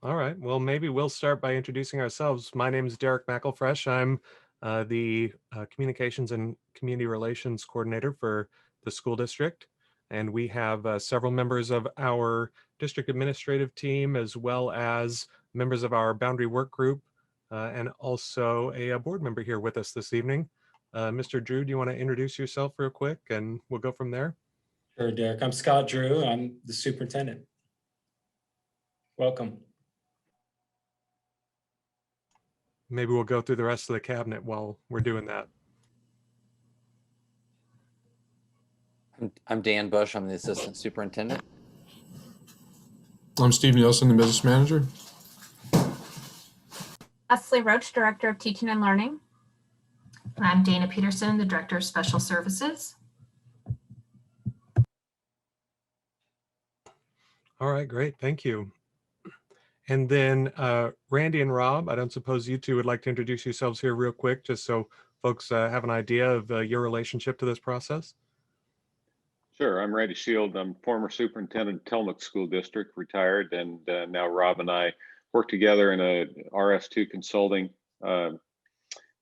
All right. Well, maybe we'll start by introducing ourselves. My name is Derek McElfresh. I'm the Communications and Community Relations Coordinator for the school district. And we have several members of our district administrative team, as well as members of our boundary work group, and also a board member here with us this evening. Mr. Drew, do you want to introduce yourself real quick and we'll go from there? Sure, Derek. I'm Scott Drew. I'm the superintendent. Welcome. Maybe we'll go through the rest of the cabinet while we're doing that. I'm Dan Bush. I'm the assistant superintendent. I'm Steve Nielsen, the business manager. Leslie Roach, Director of Teaching and Learning. And I'm Dana Pedersen, the Director of Special Services. All right, great. Thank you. And then Randy and Rob, I don't suppose you two would like to introduce yourselves here real quick, just so folks have an idea of your relationship to this process. Sure, I'm Randy Shield. I'm former superintendent of Tillamook School District, retired, and now Rob and I work together in a RS2 consulting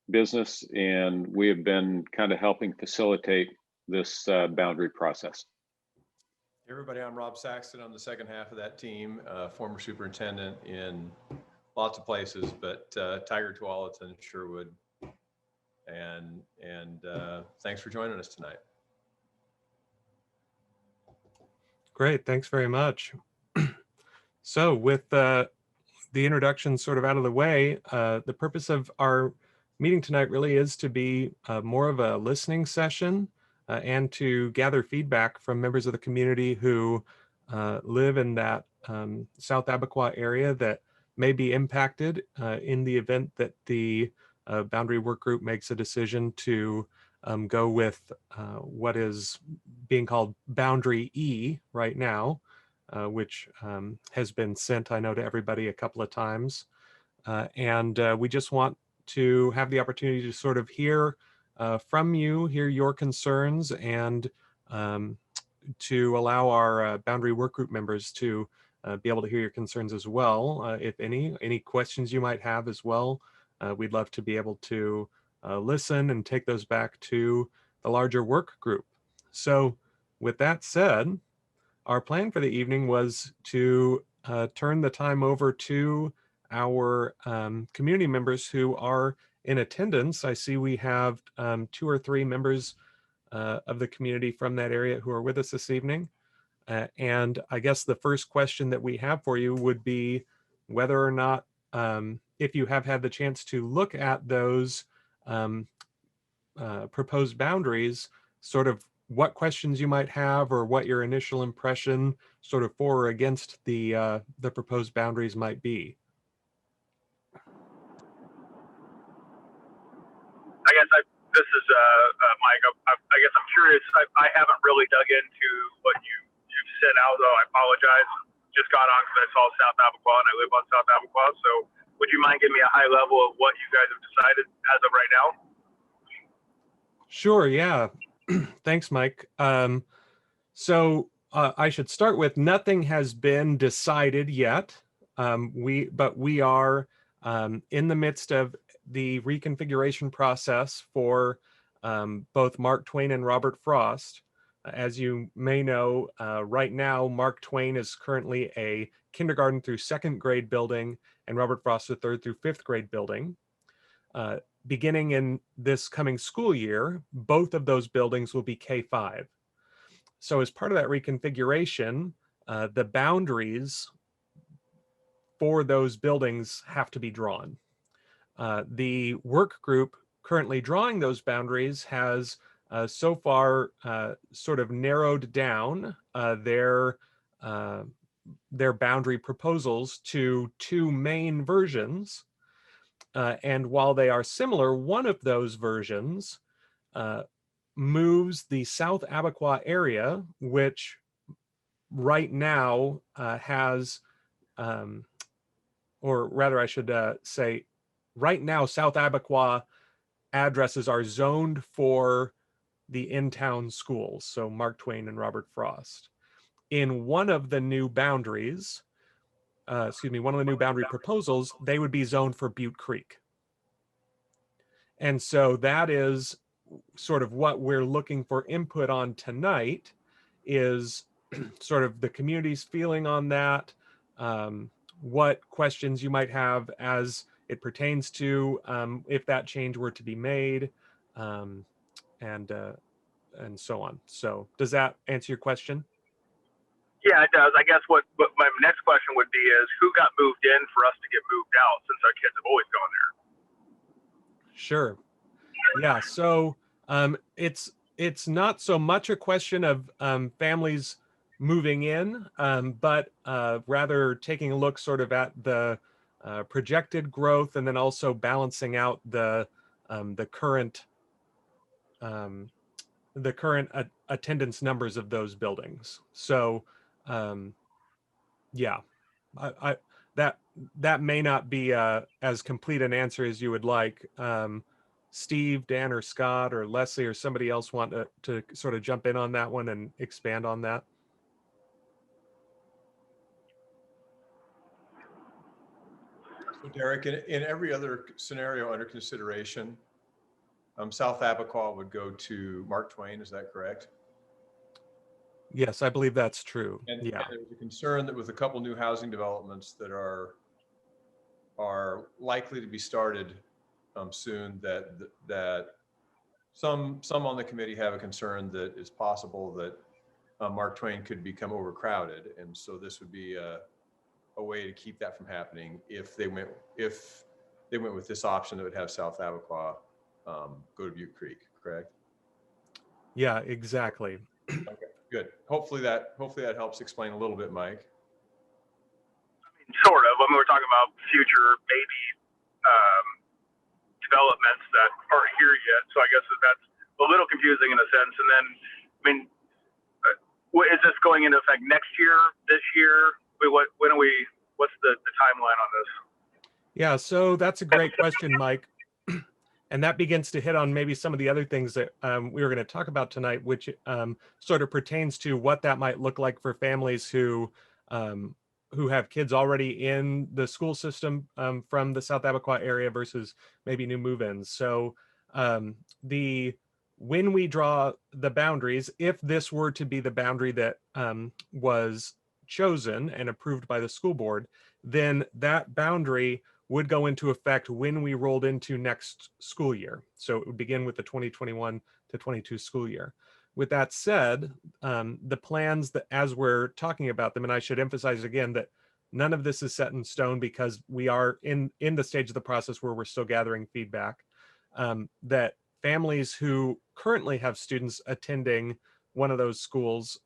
business, and we have been kind of helping facilitate this boundary process. Hey everybody, I'm Rob Saxton. I'm the second half of that team, former superintendent in lots of places, but Tiger Tualatin in Sherwood. And thanks for joining us tonight. Great, thanks very much. So with the introduction sort of out of the way, the purpose of our meeting tonight really is to be more of a listening session and to gather feedback from members of the community who live in that South Abiqua area that may be impacted in the event that the boundary work group makes a decision to go with what is being called Boundary E right now, which has been sent, I know, to everybody a couple of times. And we just want to have the opportunity to sort of hear from you, hear your concerns, and to allow our boundary work group members to be able to hear your concerns as well. If any questions you might have as well, we'd love to be able to listen and take those back to the larger work group. So with that said, our plan for the evening was to turn the time over to our community members who are in attendance. I see we have 2 or 3 members of the community from that area who are with us this evening. And I guess the first question that we have for you would be whether or not, if you have had the chance to look at those proposed boundaries, sort of what questions you might have or what your initial impression sort of for or against the proposed boundaries might be. This is Mike. I guess I'm curious. I haven't really dug into what you've sent out, though. I apologize. Just got on because I saw South Abiqua and I live on South Abiqua. So would you mind giving me a high level of what you guys have decided as of right now? Sure, yeah. Thanks, Mike. So I should start with nothing has been decided yet. But we are in the midst of the reconfiguration process for both Mark Twain and Robert Frost. As you may know, right now, Mark Twain is currently a kindergarten through 2nd grade building and Robert Frost a 3rd through 5th grade building. Beginning in this coming school year, both of those buildings will be K-5. So as part of that reconfiguration, the boundaries for those buildings have to be drawn. The work group currently drawing those boundaries has so far sort of narrowed down their boundary proposals to 2 main versions. And while they are similar, one of those versions moves the South Abiqua area, which right now has, or rather I should say, right now South Abiqua addresses are zoned for the in-town schools, so Mark Twain and Robert Frost. In one of the new boundaries, one of the new boundary proposals, they would be zoned for Butte Creek. And so that is sort of what we're looking for input on tonight, is sort of the community's feeling on that, what questions you might have as it pertains to if that change were to be made, and so on. So does that answer your question? Yeah, it does. I guess what my next question would be is, who got moved in for us to get moved out, since our kids have always gone there? Sure. Yeah. So it's not so much a question of families moving in, but rather taking a look sort of at the projected growth, and then also balancing out the current attendance numbers of those buildings. So yeah, I that may not be as complete an answer as you would like. Steve, Dan, or Scott, or Leslie, or somebody else want to sort of jump in on that one and expand on that? So Derek, in every other scenario under consideration, South Abiqua would go to Mark Twain, is that correct? Yes, I believe that's true. And Yeah. there's a concern that with a couple new housing developments that are likely to be started soon, that some on the committee have a concern that it's possible that Mark Twain could become overcrowded, and so this would be a way to keep that from happening if they went with this option that would have South Abiqua go to Butte Creek, correct? Yeah, exactly. Okay, good. Hopefully that helps explain a little bit, Mike. Sort of. I mean, we're talking about future baby developments that aren't here yet. So I guess that's a little confusing in a sense. And then, I mean, is this going into effect next year, this year? What's the timeline on this? Yeah, so that's a great question, Mike. And that begins to hit on maybe some of the other things that we were going to talk about tonight, which sort of pertains to what that might look like for families who have kids already in the school system from the South Abiqua area versus maybe new move-ins. So when we draw the boundaries, if this were to be the boundary that was chosen and approved by the school board, then that boundary would go into effect when we rolled into next school year. So it would begin with the 2021 to 22 school year. With that said, the plans that as we're talking about them, and I should emphasize again that none of this is set in stone because we are in the stage of the process where we're still gathering feedback, that families who currently have students attending one of those schools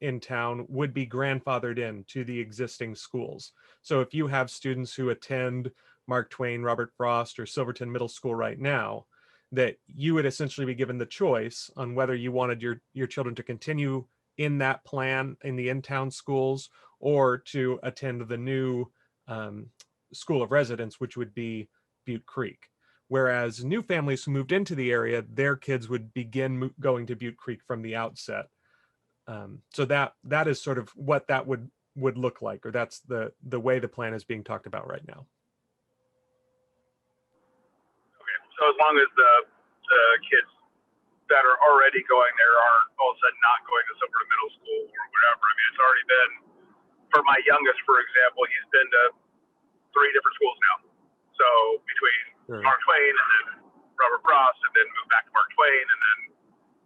in town would be grandfathered in to the existing schools. So if you have students who attend Mark Twain, Robert Frost, or Silverton Middle School right now, that you would essentially be given the choice on whether you wanted your children to continue in that plan in the in-town schools or to attend the new school of residence, which would be Butte Creek. Whereas new families who moved into the area, their kids would begin going to Butte Creek from the outset. So that is sort of what that would look like, or that's the way the plan is being talked about right now. Okay, so as long as the kids that are already going there aren't all of a sudden not going to Silverton Middle School or whatever. I mean, it's already been, for my youngest, for example, he's been to 3 different schools now. So between Mark Twain and then Robert Frost, and then moved back to Mark Twain, and then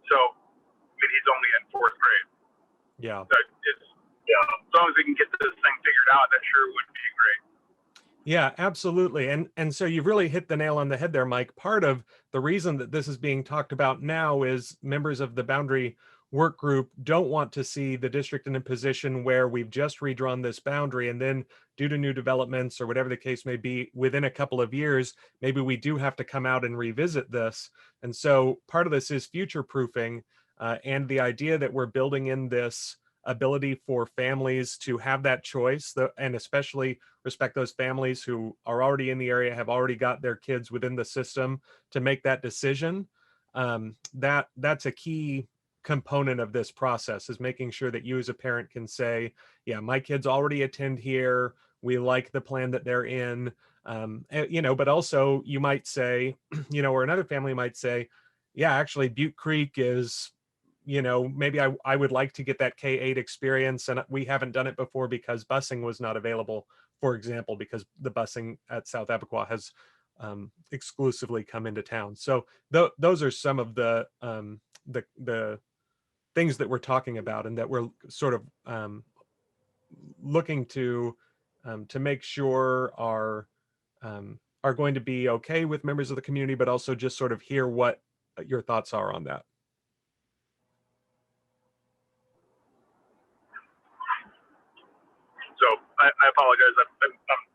so I mean he's only in 4th grade. Yeah. So as long as we can get this thing figured out, that sure would be great. Yeah, absolutely. And so you've really hit the nail on the head there, Mike. Part of the reason that this is being talked about now is members of the boundary work group don't want to see the district in a position where we've just redrawn this boundary, and then due to new developments or whatever the case may be, within a couple of years, maybe we do have to come out and revisit this. And so part of this is future proofing, and the idea that we're building in this ability for families to have that choice, and especially respect those families who are already in the area, have already got their kids within the system to make that decision. That's a key component of this process, is making sure that you as a parent can say, yeah, my kids already attend here. we like the plan that they're in. But also you might say, or another family might say, yeah, actually Butte Creek is, maybe I would like to get that K-8 experience, and we haven't done it before because busing was not available, for example, because the busing at South Abiqua has exclusively come into town. So those are some of the things that we're talking about, and that we're sort of looking to make sure are going to be okay with members of the community, but also just sort of hear what your thoughts are on that. So I apologize.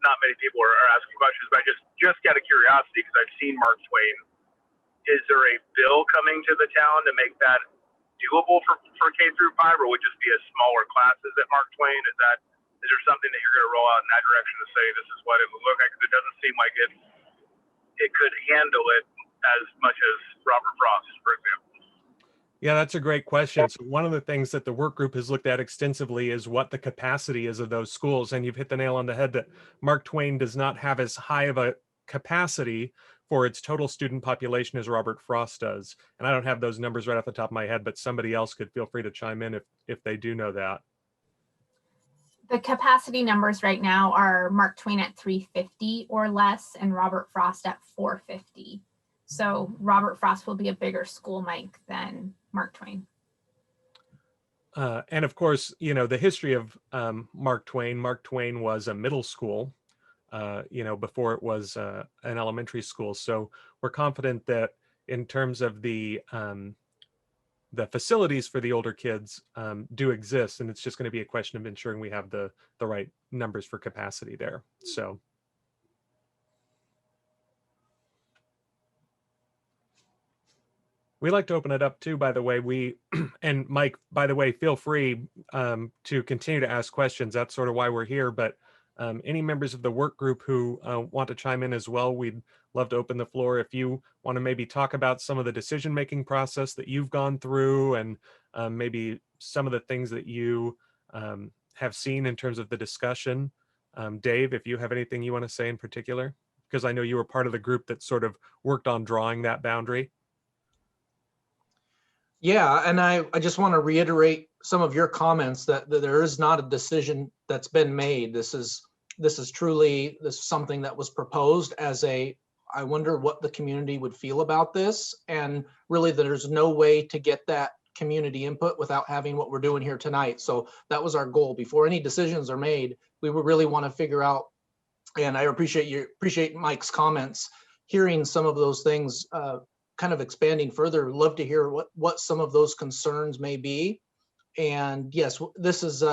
Not many people are asking questions, but I just out of curiosity, because I've seen Mark Twain. Is there a bill coming to the town to make that doable for K through 5, or would just be a smaller classes at Mark Twain? Is there something that you're going to roll out in that direction to say this is what it would look like? Because it doesn't seem like it could handle it as much as Robert Frost, for example. Yeah, that's a great question. So one of the things that the work group has looked at extensively is what the capacity is of those schools. And you've hit the nail on the head that Mark Twain does not have as high of a capacity for its total student population as Robert Frost does. And I don't have those numbers right off the top of my head, but somebody else could feel free to chime in if they do know that. The capacity numbers right now are Mark Twain at 350 or less and Robert Frost at 450. So Robert Frost will be a bigger school, Mike, than Mark Twain. And of course, the history of Mark Twain. Mark Twain was a middle school, before it was an elementary school. So we're confident that in terms of the facilities for the older kids do exist, and it's just going to be a question of ensuring we have the right numbers for capacity there. So. We like to open it up too, by the way. And Mike, by the way, feel free to continue to ask questions. That's sort of why we're here. But any members of the work group who want to chime in as well, we'd love to open the floor. If you want to maybe talk about some of the decision-making process that you've gone through, and maybe some of the things that you have seen in terms of the discussion. Dave, if you have anything you want to say in particular, because I know you were part of the group that sort of worked on drawing that boundary. Yeah, and I just want to reiterate some of your comments that there is not a decision that's been made. This is truly something that was proposed as I wonder what the community would feel about this, and really there's no way to get that community input without having what we're doing here tonight. So that was our goal. Before any decisions are made, we would really want to figure out, and I appreciate Mike's comments, hearing some of those things, kind of expanding further. Love to hear what some of those concerns may be. And yes, this is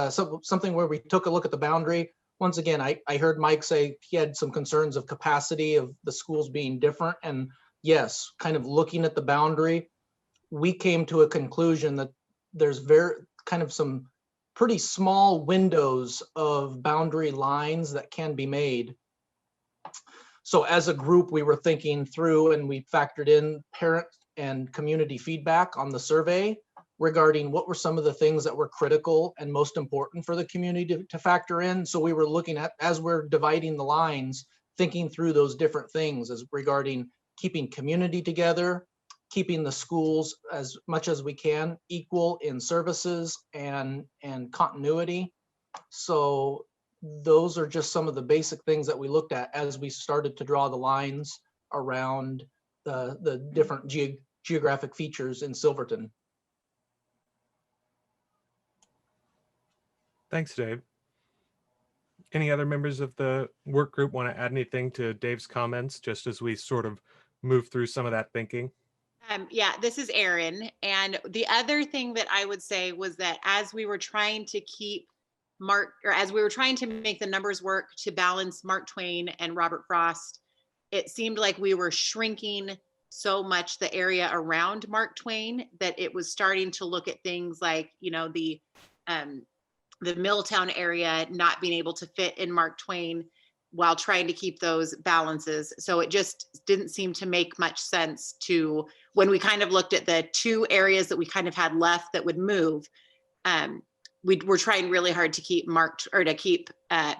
something where we took a look at the boundary. Once again, I heard Mike say he had some concerns of capacity of the schools being different. And yes, kind of looking at the boundary, we came to a conclusion that there's some pretty small windows of boundary lines that can be made. So as a group, we were thinking through, and we factored in parent and community feedback on the survey regarding what were some of the things that were critical and most important for the community to factor in. So we were looking at, as we're dividing the lines, thinking through those different things as regarding keeping community together, keeping the schools as much as we can equal in services and continuity. So those are just some of the basic things that we looked at as we started to draw the lines around the different geographic features in Silverton. Thanks, Dave. Any other members of the work group want to add anything to Dave's comments, just as we sort of move through some of that thinking? Yeah, this is Erin. And the other thing that I would say was that as we were trying to as we were trying to make the numbers work to balance Mark Twain and Robert Frost, it seemed like we were shrinking so much the area around Mark Twain that it was starting to look at things like, the Milltown area not being able to fit in Mark Twain while trying to keep those balances. So it just didn't seem to make much sense when we kind of looked at the two areas that we kind of had left that would move. we're trying really hard to keep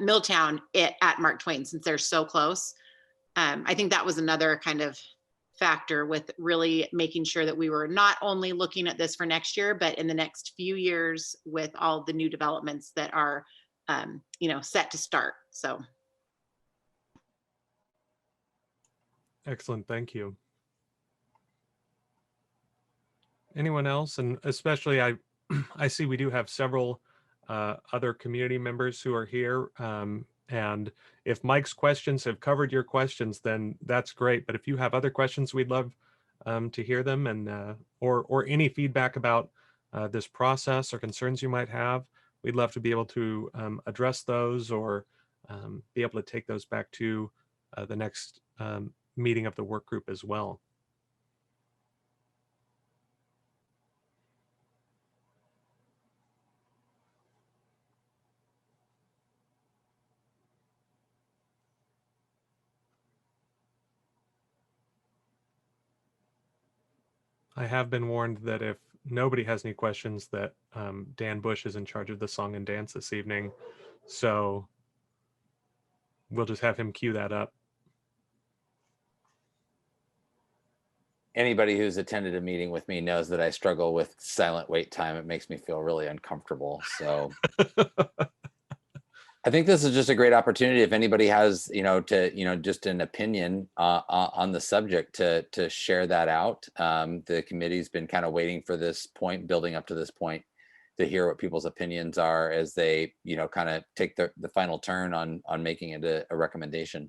Milltown at Mark Twain since they're so close. I think that was another kind of factor with really making sure that we were not only looking at this for next year, but in the next few years with all the new developments that are, set to start. So. Excellent, thank you. Anyone else? And especially I see we do have several other community members who are here. And if Mike's questions have covered your questions, then that's great. But if you have other questions, we'd love to hear them, and or any feedback about this process or concerns you might have. We'd love to be able to address those, or be able to take those back to the next meeting of the work group as well. I have been warned that if nobody has any questions, that Dan Bush is in charge of the song and dance this evening. So we'll just have him cue that up. Anybody who's attended a meeting with me knows that I struggle with silent wait time. It makes me feel really uncomfortable. So I think this is just a great opportunity. If anybody has, just an opinion on the subject, to share that out. The committee's been kind of waiting for this point, building up to this point, to hear what people's opinions are as they, kind of take the final turn on making it a recommendation.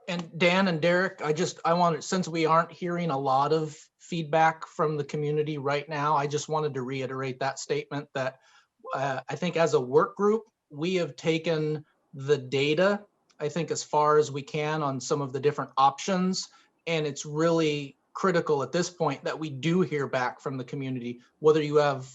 And Dan and Derek, I wanted, since we aren't hearing a lot of feedback from the community right now, I just wanted to reiterate that statement that I think as a work group, we have taken the data, I think, as far as we can on some of the different options. And it's really critical at this point that we do hear back from the community, whether you have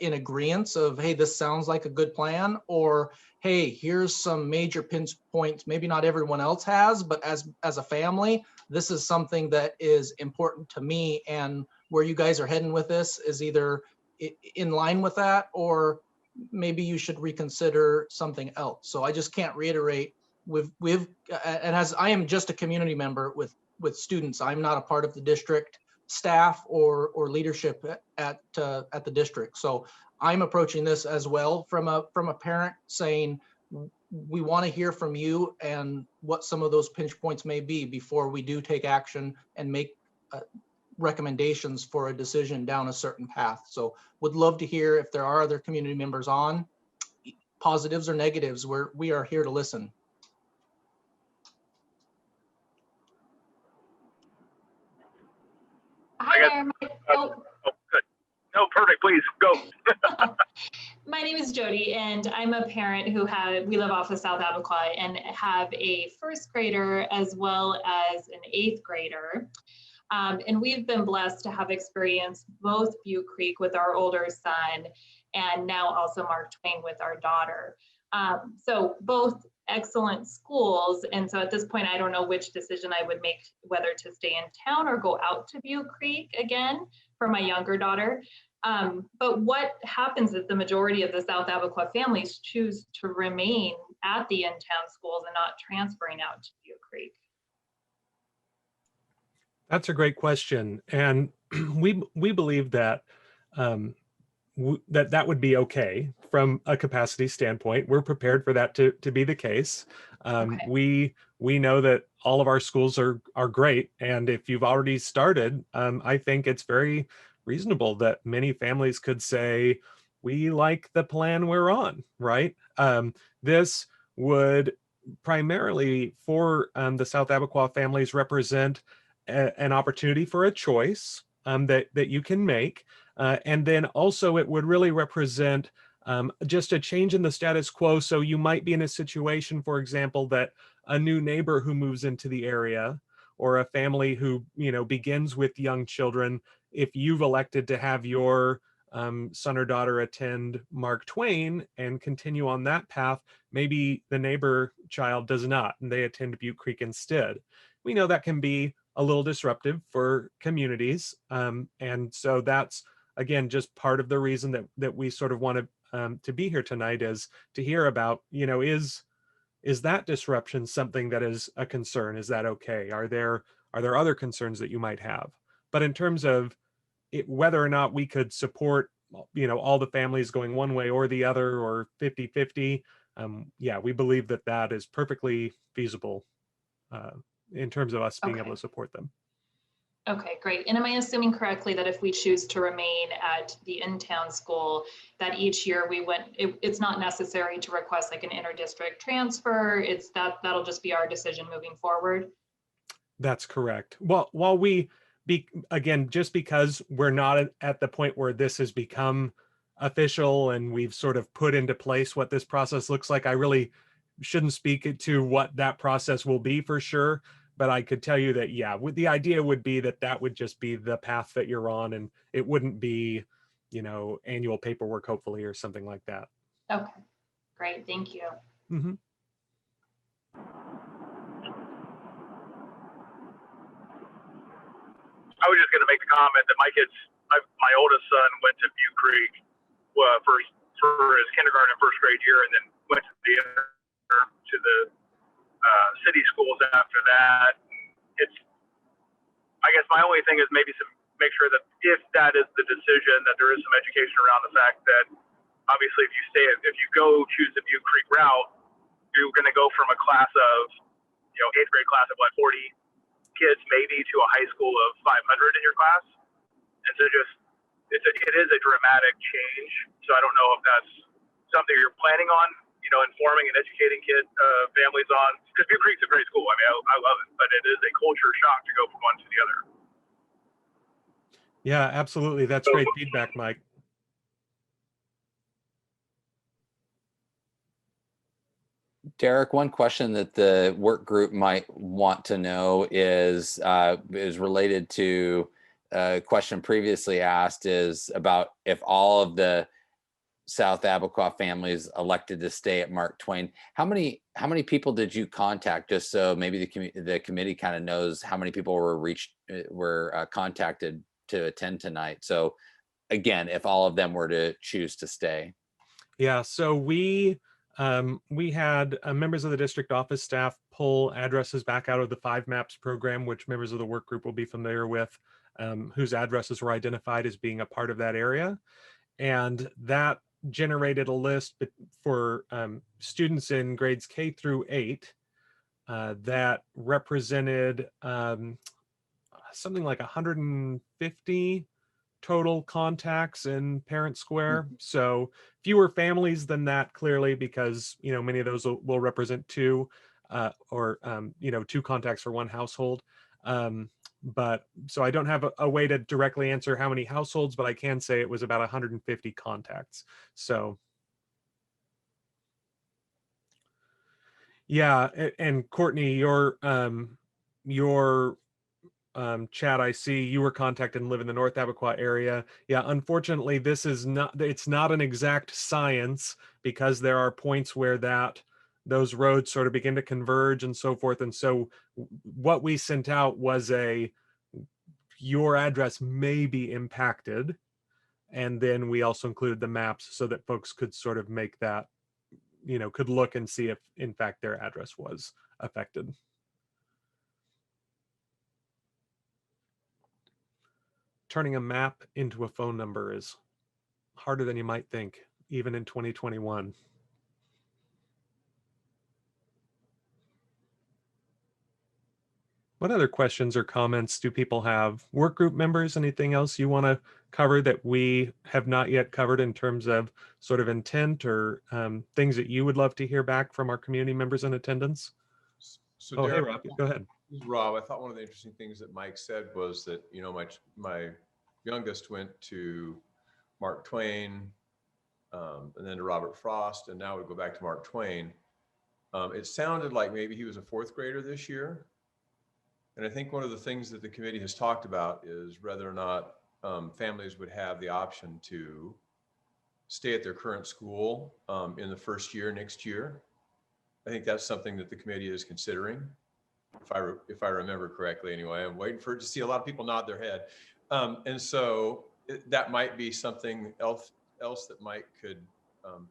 in agreement of, hey, this sounds like a good plan, or hey, here's some major pinch points maybe not everyone else has, but as a family, this is something that is important to me, and where you guys are heading with this is either in line with that, or maybe you should reconsider something else. So I just can't reiterate, and as I am just a community member with students, I'm not a part of the district staff or leadership at the district. So I'm approaching this as well from a parent, saying we want to hear from you and what some of those pinch points may be before we do take action and make recommendations for a decision down a certain path. So would love to hear if there are other community members on, positives or negatives. We are here to listen. Hi there. Good. No, perfect. Please go. My name is Jody, and I'm a parent we live off of South Abiqua and have a first grader as well as an 8th grader. And we've been blessed to have experienced both Butte Creek with our older son, and now also Mark Twain with our daughter. So both excellent schools. And so at this point, I don't know which decision I would make, whether to stay in town or go out to Butte Creek again for my younger daughter. But what happens is the majority of the South Abiqua families choose to remain at the in-town schools and not transferring out to Butte Creek. That's a great question. And we believe that that would be okay from a capacity standpoint. We're prepared for that to be the case. Okay. We know that all of our schools are great. And if you've already started, I think it's very reasonable that many families could say, we like the plan we're on, right? This would primarily for the South Abiqua families represent an opportunity for a choice that you can make. And then also it would really represent just a change in the status quo. So you might be in a situation, for example, that a new neighbor who moves into the area, or a family who begins with young children, if you've elected to have your son or daughter attend Mark Twain and continue on that path, maybe the neighbor child does not, and they attend Butte Creek instead. we know that can be a little disruptive for communities. And so that's, again, just part of the reason that we sort of want to be here tonight, is to hear about, is that disruption something that is a concern? Is that okay? Are there other concerns that you might have? But in terms of whether or not we could support, all the families going one way or the other, or 50-50, yeah, we believe that that is perfectly feasible in terms of us being able Okay. to support them. Okay, great. And am I assuming correctly that if we choose to remain at the in-town school, that each year it's not necessary to request like an inter-district transfer? That'll just be our decision moving forward? That's correct. Well, while again, just because we're not at the point where this has become official and we've sort of put into place what this process looks like, I really shouldn't speak to what that process will be for sure. But I could tell you that, yeah, the idea would be that would just be the path that you're on, and it wouldn't be, annual paperwork, hopefully, or something like that. Okay, great. Thank you. Mm-hmm. I was just going to make the comment that my oldest son went to Butte Creek for his kindergarten and first grade year, and then went to the city schools after that. I guess my only thing is maybe make sure that if that is the decision, that there is some education around the fact that obviously if you go choose the Butte Creek route, you're going to go from a class of, 8th grade class of 40 kids maybe to a high school of 500 in your class. And so it is a dramatic change. So I don't know if that's something you're planning on, informing and educating families on, because Butte Creek's a great school. I mean, I love it, but it is a culture shock to go from one to the other. Yeah, absolutely. That's great feedback, Mike. Derek, one question that the work group might want to know is related to a question previously asked, is about if all of the South Abiqua families elected to stay at Mark Twain. How many people did you contact, just so maybe the committee kind of knows how many people were contacted to attend tonight? So again, if all of them were to choose to stay. Yeah, so we had members of the district office staff pull addresses back out of the 5 Maps program, which members of the work group will be familiar with, whose addresses were identified as being a part of that area. And that generated a list for students in grades K through 8 that represented something like 150 total contacts in Parent Square. So fewer families than that, clearly, because many of those will represent 2 or 2 contacts for one household. But so I don't have a way to directly answer how many households, but I can say it was about 150 contacts. So yeah, and Courtney, your chat, I see you were contacted and live in the North Abiqua area. Yeah, unfortunately, it's not an exact science, because there are points where those roads sort of begin to converge and so forth. And so what we sent out was your address may be impacted. And then we also included the maps so that folks could sort of make that, could look and see if in fact their address was affected. Turning a map into a phone number is harder than you might think, even in 2021. What other questions or comments do people have? Work group members, anything else you want to cover that we have not yet covered in terms of sort of intent, or things that you would love to hear back from our community members in attendance? So Oh, Derek, hey, Rob, go ahead. This is Rob. I thought one of the interesting things that Mike said was that, my youngest went to Mark Twain, and then to Robert Frost, and now we go back to Mark Twain. It sounded like maybe he was a 4th grader this year. And I think one of the things that the committee has talked about is whether or not families would have the option to stay at their current school in the first year next year. I think that's something that the committee is considering. if I remember correctly. Anyway, I'm waiting to see a lot of people nod their head, and so that might be something else that Mike could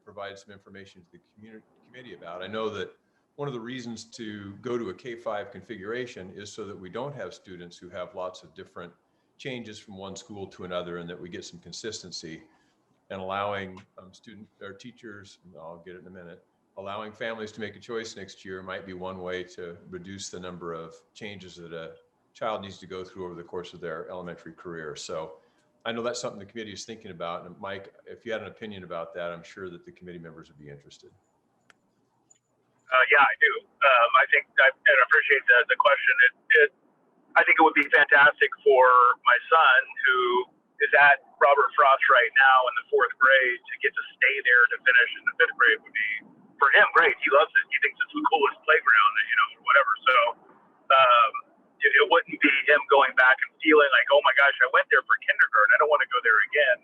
provide some information to the committee about. I know that one of the reasons to go to a K-5 configuration is so that we don't have students who have lots of different changes from one school to another, and that we get some consistency. And allowing student or teachers, I'll get it in a minute, allowing families to make a choice next year might be one way to reduce the number of changes that a child needs to go through over the course of their elementary career. So I know that's something the committee is thinking about. And Mike, if you had an opinion about that, I'm sure that the committee members would be interested. Yeah, I do. I think I appreciate the question. I think it would be fantastic for my son, who is at Robert Frost right now in the 4th grade, to get to stay there to finish in the 5th grade. Would be for him great. He loves it. He thinks it's the coolest playground, or whatever. So it wouldn't be him going back and feeling like, oh my gosh, I went there for kindergarten, I don't want to go there again.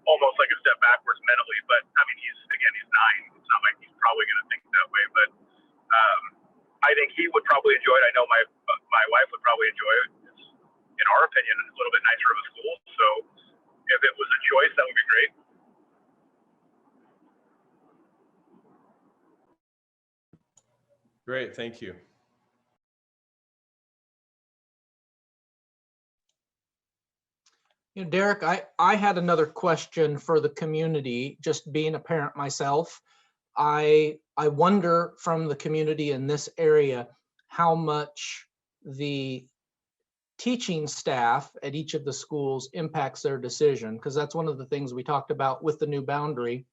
Almost like a step backwards mentally. But I mean, he's 9. It's not like he's probably going to think that way. But I think he would probably enjoy it. I know my wife would probably enjoy it. It's, in our opinion, a little bit nicer of a school. So if it was a choice, that would be great. Great, thank you. Derek, I had another question for the community, just being a parent myself. I wonder from the community in this area how much the teaching staff at each of the schools impacts their decision, because that's one of the things we talked about with the new boundary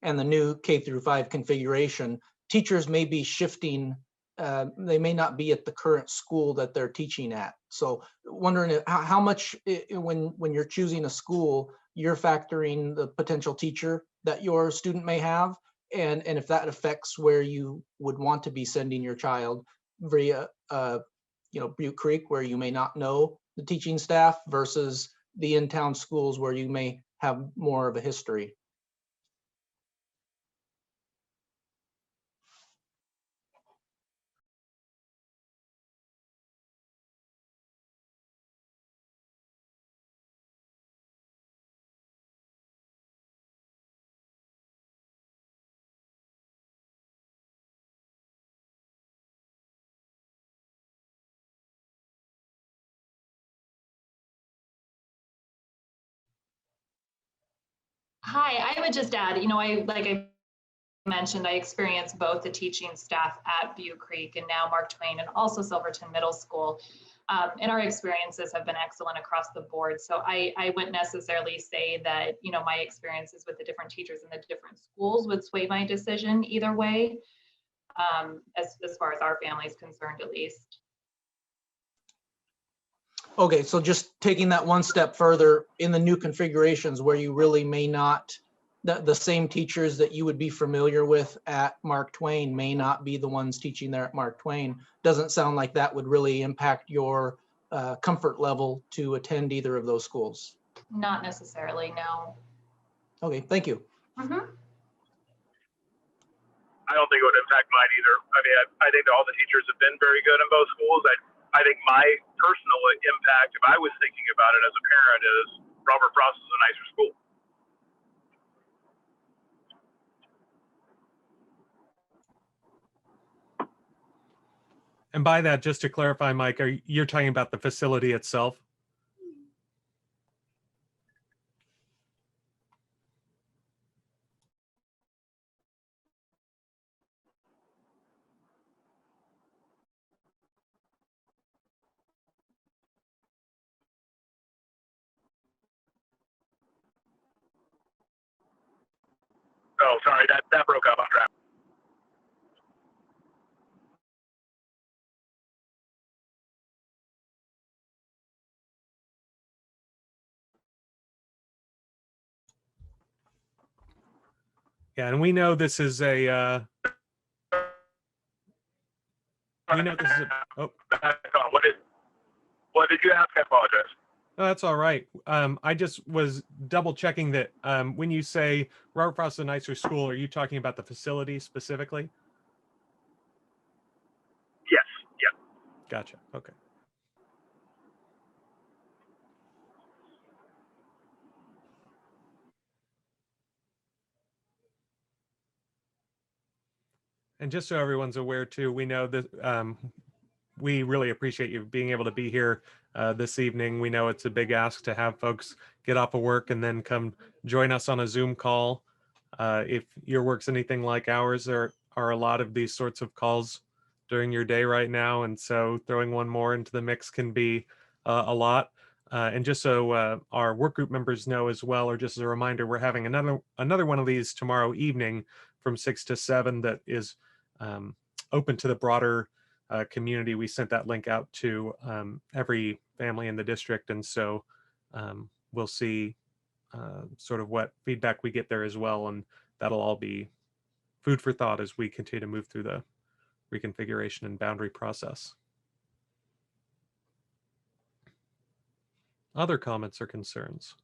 and the new K-5 configuration. Teachers may be shifting, they may not be at the current school that they're teaching at. So wondering how much, when you're choosing a school, you're factoring the potential teacher that your student may have, and if that affects where you would want to be sending your child via Butte Creek, where you may not know the teaching staff, versus the in-town schools where you may have more of a history. Hi, I would just add, like I mentioned, I experienced both the teaching staff at Butte Creek and now Mark Twain, and also Silverton Middle School. And our experiences have been excellent across the board. So I wouldn't necessarily say that, my experiences with the different teachers in the different schools would sway my decision either way, as far as our family is concerned, at least. Okay, so just taking that one step further, in the new configurations where you really may not, the same teachers that you would be familiar with at Mark Twain may not be the ones teaching there at Mark Twain. Doesn't sound like that would really impact your comfort level to attend either of those schools. Not necessarily, no. Okay, thank you. Mm-hmm. I don't think it would impact mine either. I mean, I think that all the teachers have been very good in both schools. I think my personal impact, if I was thinking about it as a parent, is Robert Frost is a nicer school. And by that, just to clarify, Mike, you're talking about the facility itself? Oh, sorry, that broke up on track. Yeah, and we know this is a, we know this is a, oh. What did you ask? I apologize. No, that's all right. I just was double checking that when you say Robert Frost is a nicer school, are you talking about the facility specifically? Yes. Gotcha. Okay. And just so everyone's aware too, we know that we really appreciate you being able to be here this evening. We know it's a big ask to have folks get off of work and then come join us on a Zoom call. If your work's anything like ours, there are a lot of these sorts of calls during your day right now. And so throwing one more into the mix can be a lot. And just so our work group members know as well, or just as a reminder, we're having another one of these tomorrow evening from 6 to 7 that is open to the broader community. We sent that link out to every family in the district. And so we'll see sort of what feedback we get there as well. And that'll all be food for thought as we continue to move through the reconfiguration and boundary process. Other comments or concerns?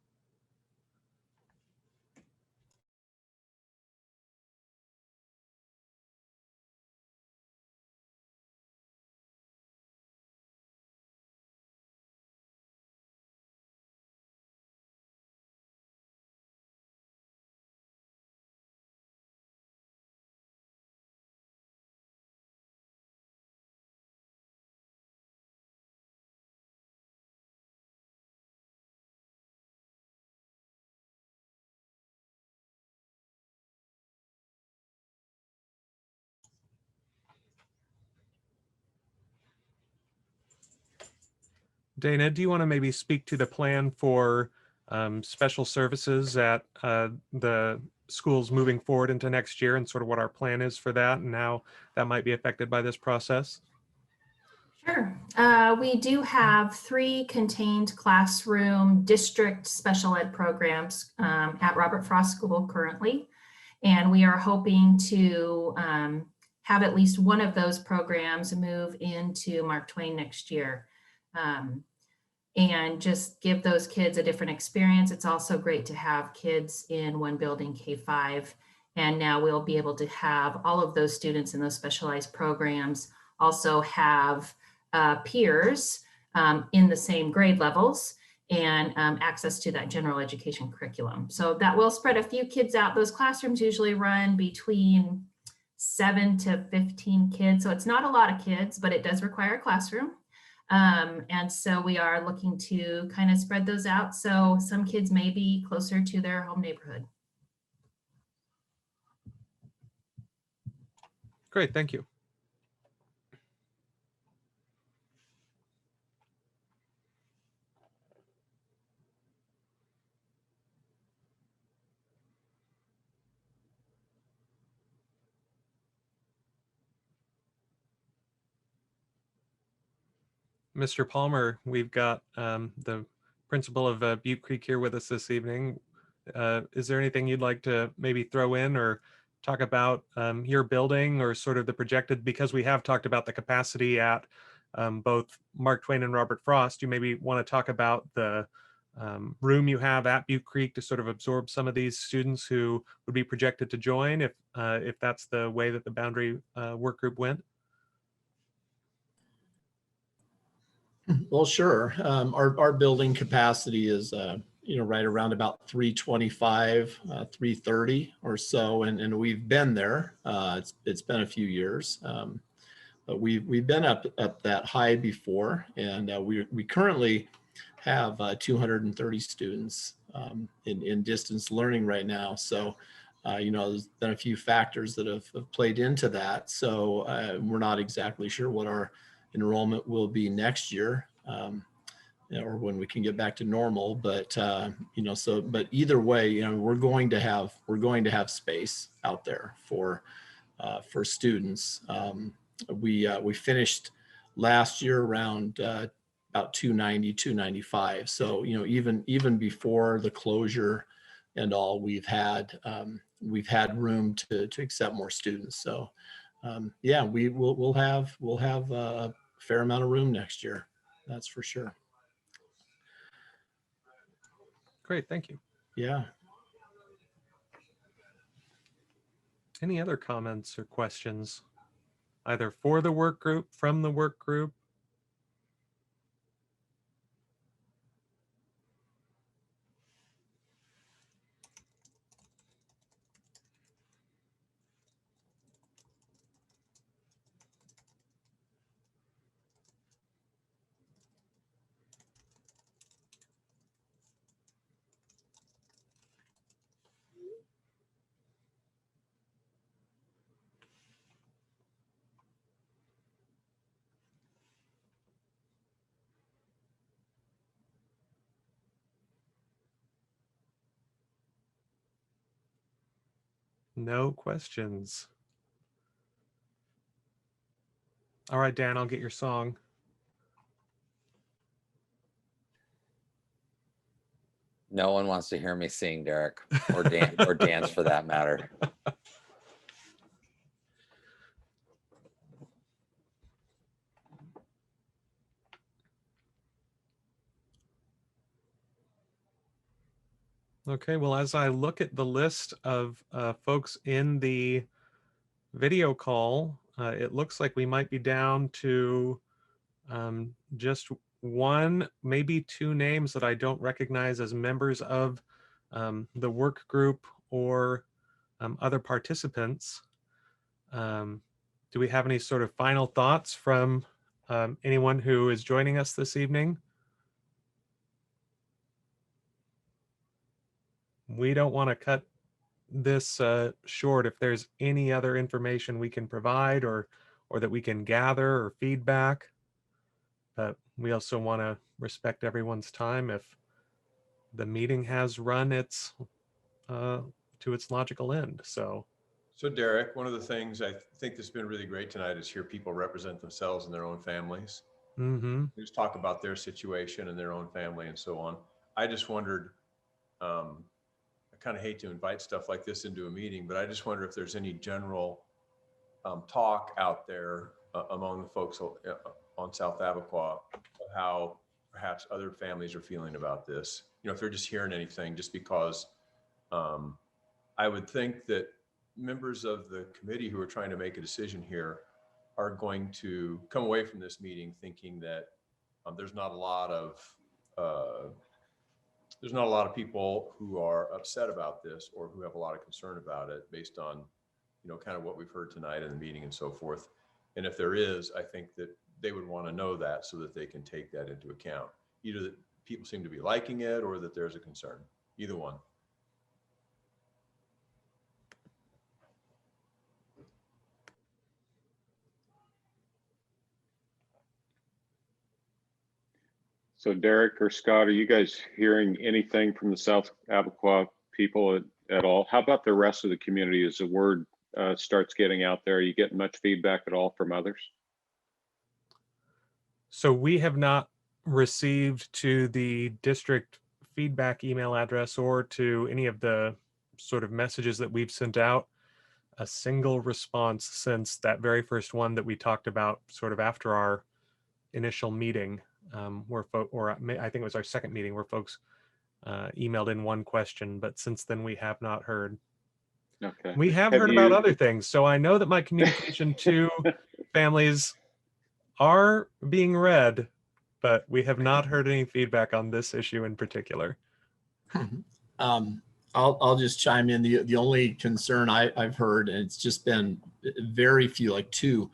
Dana, do you want to maybe speak to the plan for special services at the schools moving forward into next year and sort of what our plan is for that and how that might be affected by this process? Sure. We do have 3 contained classroom district special ed programs at Robert Frost School currently. And we are hoping to have at least one of those programs move into Mark Twain next year. And just give those kids a different experience. It's also great to have kids in one building, K-5. And now we'll be able to have all of those students in those specialized programs also have peers in the same grade levels and access to that general education curriculum. So that will spread a few kids out. Those classrooms usually run between 7 to 15 kids. So it's not a lot of kids, but it does require a classroom. And so we are looking to kind of spread those out. So some kids may be closer to their home neighborhood. Great, thank you. Mr. Palmer, we've got the principal of Butte Creek here with us this evening. Is there anything you'd like to maybe throw in or talk about your building or sort of the projected, because we have talked about the capacity at both Mark Twain and Robert Frost, you maybe want to talk about the room you have at Butte Creek to sort of absorb some of these students who would be projected to join if that's the way that the boundary work group went? Well, sure. Our building capacity is, right around about 325, 330 or so, and we've been there. It's been a few years, but we've been up that high before, and we currently have 230 students in distance learning right now. So, there's been a few factors that have played into that. So we're not exactly sure what our enrollment will be next year, or when we can get back to normal. But but either way, we're going to have space out there for students. We finished last year around about 290, 295. So even before the closure and all, we've had room to accept more students. So yeah, we'll have a fair amount of room next year. That's for sure. Great, thank you. Yeah. Any other comments or questions, either for the work group, from the work group, No questions. All right, Dan, I'll get your song. No one wants to hear me sing, Derek, or dance for that matter. Okay, well, as I look at the list of folks in the video call, it looks like we might be down to just one, maybe two names that I don't recognize as members of the work group or other participants. Do we have any sort of final thoughts from anyone who is joining us this evening? We don't want to cut this short if there's any other information we can provide or that we can gather or feedback. But we also want to respect everyone's time if the meeting has run its to its logical end. So Derek, one of the things I think that's been really great tonight is hear people represent themselves and their own families. Just talk about their situation and their own family and so on. I just wondered, I kind of hate to invite stuff like this into a meeting, but I just wonder if there's any general talk out there among the folks on South Abiqua of how perhaps other families are feeling about this. You know, if they're just hearing anything, just because I would think that members of the committee who are trying to make a decision here are going to come away from this meeting thinking that there's not a lot of people who are upset about this or who have a lot of concern about it based on, you know, kind of what we've heard tonight in the meeting and so forth. And if there is, I think that they would want to know that so that they can take that into account. Either that people seem to be liking it or that there's a concern, either one. So Derek or Scott, are you guys hearing anything from the South Abiqua people at all? How about the rest of the community as the word starts getting out there? Are you getting much feedback at all from others? So we have not received to the district feedback email address or to any of the sort of messages that we've sent out a single response since that very first one that we talked about sort of after our initial meeting, I think it was our second meeting where folks emailed in one question, but since then we have not heard. Okay. We have heard about other things. So I know that my communication to families are being read, but we have not heard any feedback on this issue in particular. I'll just chime in. The only concern I've heard, and it's just been very few, like two,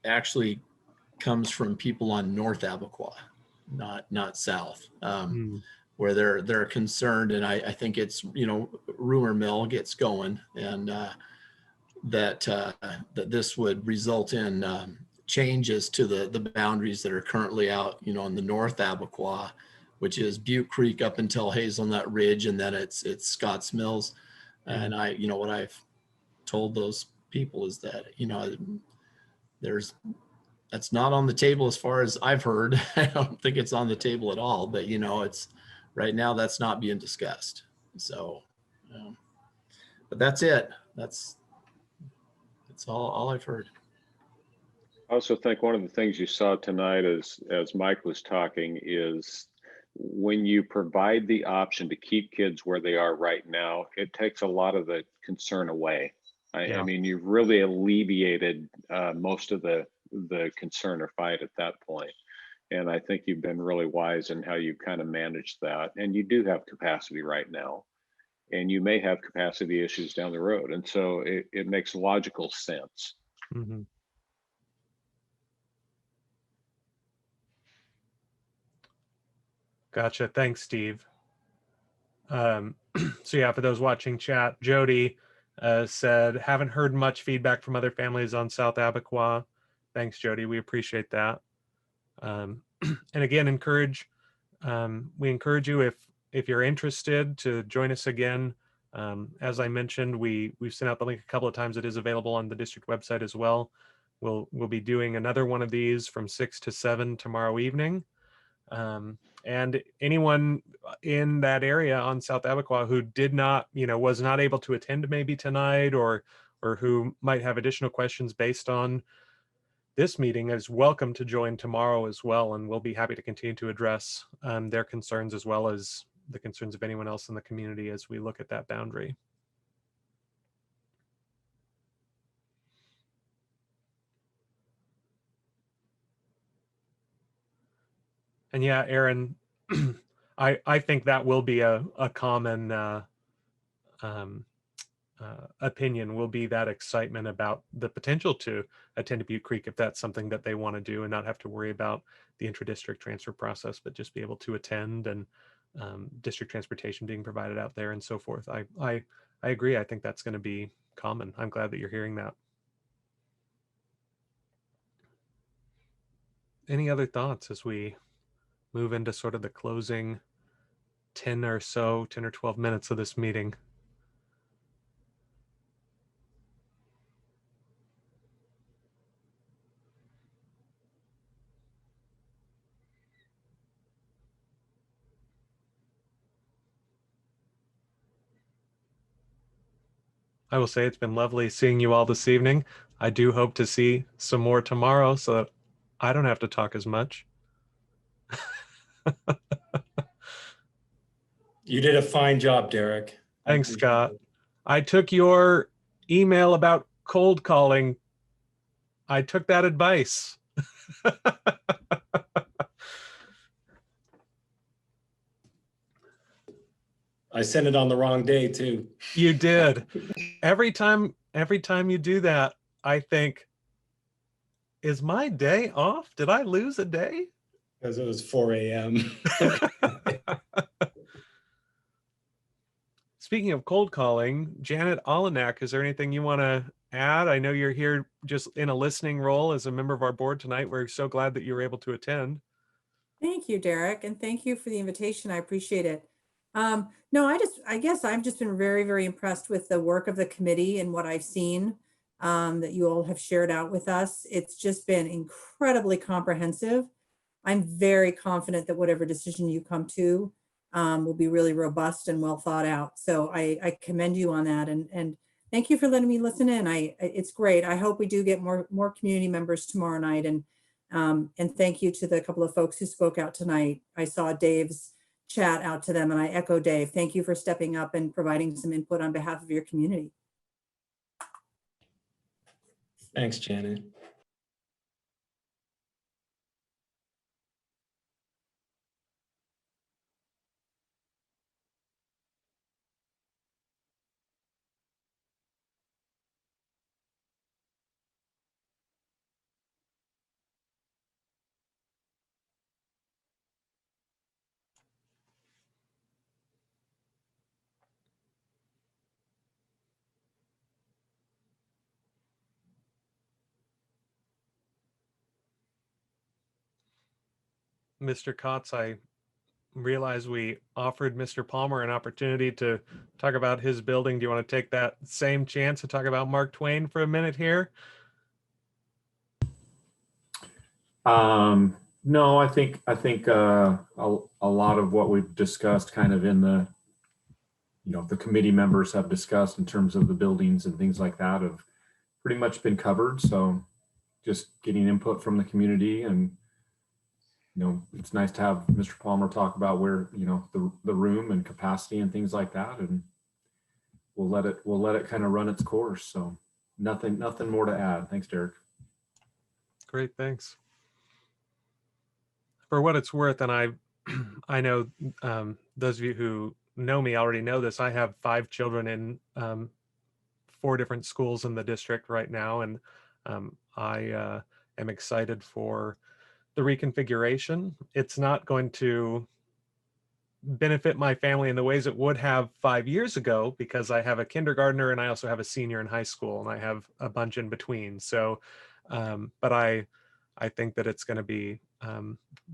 actually comes from people on North Abiqua, not South, where they're concerned, and I think it's, you know, rumor mill gets going, and that this would result in changes to the boundaries that are currently out, you know, on the North Abiqua, which is Butte Creek up until Hazelnut Ridge, and then it's Scotts Mills. And you know, what I've told those people is that, you know, that's not on the table as far as I've heard. I don't think it's on the table at all, but, you know, it's right now that's not being discussed. So, but that's it. That's all I've heard. I also think one of the things you saw tonight as Mike was talking is when you provide the option to keep kids where they are right now, it takes a lot of the concern away. I mean, you've really alleviated most of the concern or fight at that point. And I think you've been really wise in how you kind of managed that. And you do have capacity right now, and you may have capacity issues down the road. And so it makes logical sense. Mm-hmm. Gotcha. Thanks, Steve. So yeah, for those watching chat, Jody said, haven't heard much feedback from other families on South Abiqua. Thanks, Jody. We appreciate that. And again, we encourage you, if you're interested, to join us again As I mentioned, we've sent out the link a couple of times. It is available on the district website as well. We'll be doing another one of these from 6 to 7 tomorrow evening. And anyone in that area on South Abiqua who did not, was not able to attend maybe tonight, or who might have additional questions based on this meeting, is welcome to join tomorrow as well. And we'll be happy to continue to address their concerns as well as the concerns of anyone else in the community as we look at that boundary. And yeah, Aaron, I think that will be a common opinion, will be that excitement about the potential to attend Butte Creek if that's something that they want to do and not have to worry about the intra-district transfer process, but just be able to attend, and district transportation being provided out there and so forth. I agree. I think that's going to be common. I'm glad that you're hearing that. Any other thoughts as we move into sort of the closing 10 or 12 minutes of this meeting? I will say it's been lovely seeing you all this evening. I do hope to see some more tomorrow so that I don't have to talk as much. You did a fine job, Derek. Thanks, Scott. I took your email about cold calling. I took that advice. I sent it on the wrong day too. You did. Every time you do that, I think, is my day off? Did I lose a day? Because it was 4 a.m. Speaking of cold calling, Janet Olenek, is there anything you want to add? I know you're here just in a listening role as a member of our board tonight. We're so glad that you were able to attend. Thank you, Derek, and thank you for the invitation. I appreciate it. No, I guess I've just been very, very impressed with the work of the committee and what I've seen that you all have shared out with us. It's just been incredibly comprehensive. I'm very confident that whatever decision you come to will be really robust and well thought out. So I commend you on that, and thank you for letting me listen in. It's great. I hope we do get more community members tomorrow night, and thank you to the couple of folks who spoke out tonight. I saw Dave's chat out to them, and I echo Dave. Thank you for stepping up and providing some input on behalf of your community. Thanks, Janet. Mr. Kotz, I realize we offered Mr. Palmer an opportunity to talk about his building. Do you want to take that same chance to talk about Mark Twain for a minute here? No, I think a lot of what we've discussed kind of in the, the committee members have discussed in terms of the buildings and things like that have pretty much been covered. So just getting input from the community, and it's nice to have Mr. Palmer talk about where, the room and capacity and things like that, and we'll let it kind of run its course. So nothing more to add. Thanks, Derek. Great, thanks. For what it's worth, and I know those of you who know me already know this, I have 5 children in 4 different schools in the district right now, and I am excited for the reconfiguration. It's not going to benefit my family in the ways it would have 5 years ago, because I have a kindergartner and I also have a senior in high school, and I have a bunch in between. So, but I think that it's going to be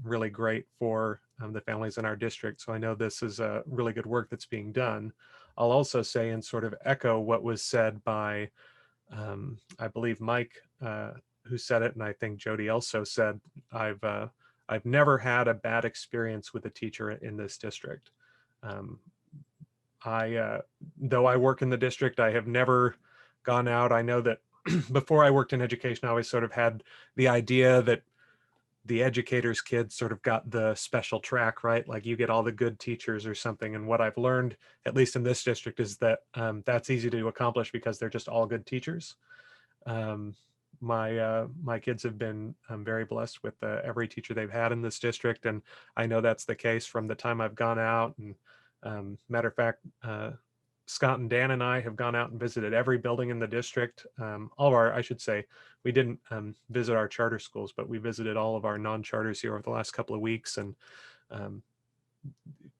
really great for the families in our district. So I know this is really good work that's being done. I'll also say, and sort of echo what was said by, I believe Mike, who said it, and I think Jody also said, I've never had a bad experience with a teacher in this district. Though I work in the district, I have never gone out. I know that before I worked in education, I always sort of had the idea that the educators' kids sort of got the special track, right? Like you get all the good teachers or something. And what I've learned, at least in this district, is that that's easy to accomplish because they're just all good teachers. My kids have been very blessed with every teacher they've had in this district, and I know that's the case from the time I've gone out. And matter of fact, Scott and Dan and I have gone out and visited every building in the district. All of our, I should say, we didn't visit our charter schools, but we visited all of our non-charters here over the last couple of weeks. And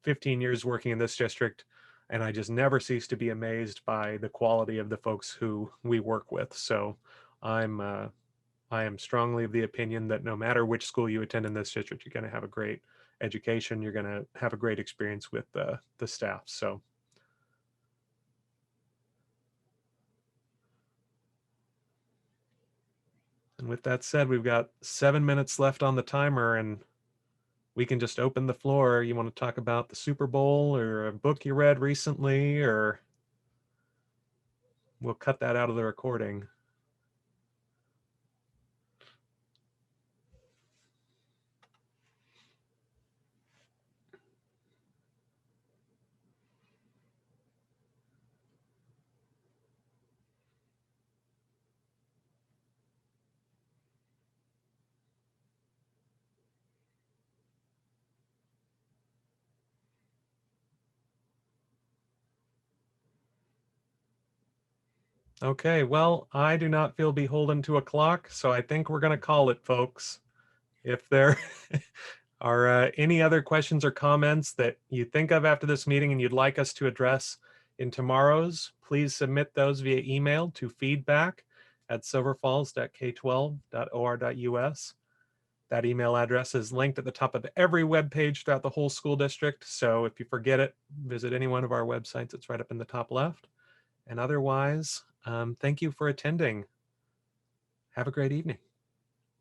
15 years working in this district, and I just never cease to be amazed by the quality of the folks who we work with. So I am strongly of the opinion that no matter which school you attend in this district, you're going to have a great education. You're going to have a great experience with the staff. So. And with that said, we've got 7 minutes left on the timer, and we can just open the floor. You want to talk about the Super Bowl or a book you read recently, or we'll cut that out of the recording. Okay, well, I do not feel beholden to a clock, so I think we're going to call it, folks. If there are any other questions or comments that you think of after this meeting and you'd like us to address in tomorrow's, please submit those via email to feedback@silverfalls.k12.or.us. That email address is linked at the top of every web page throughout the whole school district. So if you forget it, visit any one of our websites. It's right up in the top left. And otherwise, thank you for attending. Have a great evening.